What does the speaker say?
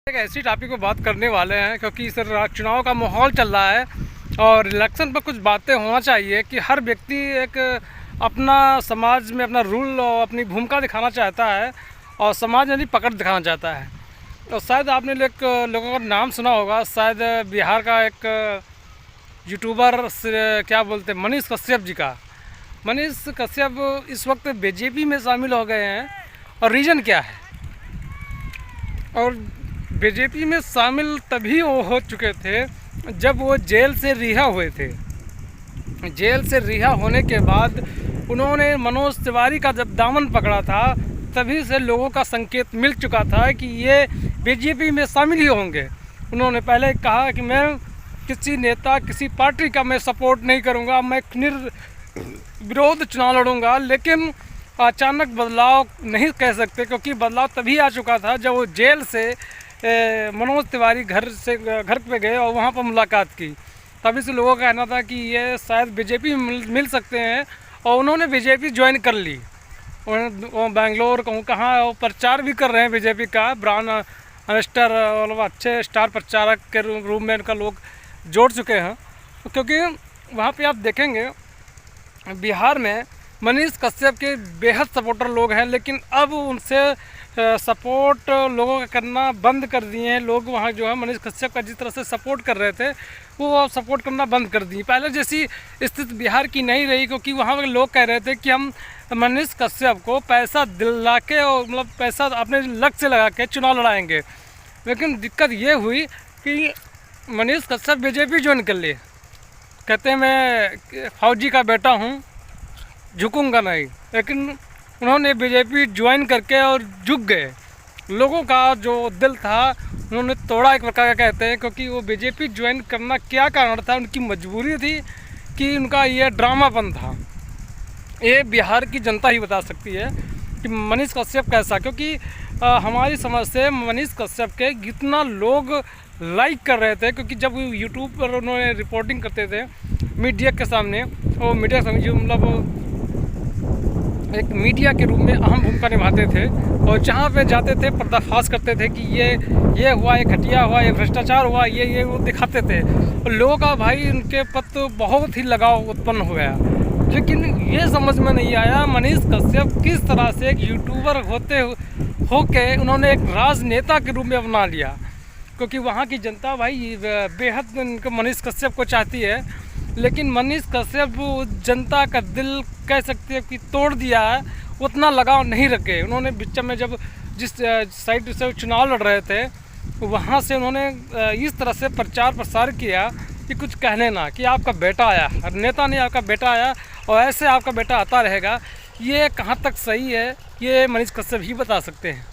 एक ऐसी टॉपिक पर बात करने वाले हैं क्योंकि इस चुनाव का माहौल चल रहा है और इलेक्शन पर कुछ बातें होना चाहिए कि हर व्यक्ति एक अपना समाज में अपना रूल और अपनी भूमिका दिखाना चाहता है और समाज में भी पकड़ दिखाना चाहता है। तो शायद आपने लोगों का नाम सुना होगा, शायद बिहार का एक यूट्यूबर क्या बोलते हैं, मनीष कश्यप जी का। मनीष कश्यप इस वक्त बीजेपी में शामिल हो गए हैं और रीज़न क्या है, और बीजेपी में शामिल तभी वो हो चुके थे जब वो जेल से रिहा हुए थे। जेल से रिहा होने के बाद उन्होंने मनोज तिवारी का जब दामन पकड़ा था तभी से लोगों का संकेत मिल चुका था कि ये बीजेपी में शामिल ही होंगे। उन्होंने पहले कहा कि मैं किसी नेता किसी पार्टी का मैं सपोर्ट नहीं करूंगा, मैं निर्विरोध चुनाव लड़ूंगा, लेकिन अचानक बदलाव नहीं कह सकते क्योंकि बदलाव तभी आ चुका था जब वो जेल से मनोज तिवारी घर पे गए और वहाँ पर मुलाकात की। तभी से लोगों का कहना था कि ये शायद बीजेपी में मिल सकते हैं और उन्होंने बीजेपी ज्वाइन कर ली। वो बेंगलोर कहूँ कहाँ वो प्रचार भी कर रहे हैं बीजेपी का, ब्रांड अनेस्टर और अच्छे स्टार प्रचारक के रूप में इनका लोग जोड़ चुके हैं। क्योंकि वहाँ पे आप देखेंगे बिहार में मनीष कश्यप के बेहद सपोर्टर लोग हैं, लेकिन अब उनसे सपोर्ट लोगों का करना बंद कर दिए हैं। लोग वहाँ जो है मनीष कश्यप का जिस तरह से सपोर्ट कर रहे थे वो सपोर्ट करना बंद कर दिए। पहले जैसी स्थिति बिहार की नहीं रही क्योंकि वहाँ के लोग कह रहे थे कि हम मनीष कश्यप को पैसा दिला के और मतलब पैसा अपने लक्ष्य लगा के चुनाव लड़ाएंगे। लेकिन दिक्कत ये हुई कि मनीष कश्यप बीजेपी ज्वाइन कर लिए, कहते हैं मैं फौजी का बेटा हूँ, झुकूंगा नहीं। लेकिन उन्होंने बीजेपी ज्वाइन करके और झुक गए। लोगों का जो दिल था उन्होंने तोड़ा, एक प्रकार का कहते हैं, क्योंकि वो बीजेपी ज्वाइन करना क्या कारण था, उनकी मजबूरी थी कि उनका ये ड्रामापन था। ये बिहार की जनता ही बता सकती है कि मनीष कश्यप कैसा, क्योंकि हमारी समझ से मनीष कश्यप के कितना लोग लाइक कर रहे थे। क्योंकि जब यूट्यूब पर उन्होंने रिपोर्टिंग करते थे मीडिया के सामने, वो मीडिया के सामने जो मतलब एक मीडिया के रूप में अहम भूमिका निभाते थे और जहाँ पे जाते थे पर्दाफाश करते थे कि ये हुआ, ये घटिया हुआ, ये भ्रष्टाचार हुआ, ये वो दिखाते थे और लोगों का भाई उनके प्रति बहुत ही लगाव उत्पन्न हो गया। लेकिन ये समझ में नहीं आया मनीष कश्यप किस तरह से एक यूट्यूबर होके उन्होंने एक राजनेता के रूप में अपना लिया। क्योंकि वहाँ की जनता भाई बेहद उनको मनीष कश्यप को चाहती है, लेकिन मनीष कश्यप जनता का दिल कह सकते हैं कि तोड़ दिया है, उतना लगाव नहीं रखे। उन्होंने बीच में जब जिस साइड से चुनाव लड़ रहे थे वहाँ से उन्होंने इस तरह से प्रचार प्रसार किया कि कुछ कहने ना, कि आपका बेटा आया, नेता नहीं आपका बेटा आया और ऐसे आपका बेटा आता रहेगा। ये कहाँ तक सही है ये मनीष कश्यप ही बता सकते हैं।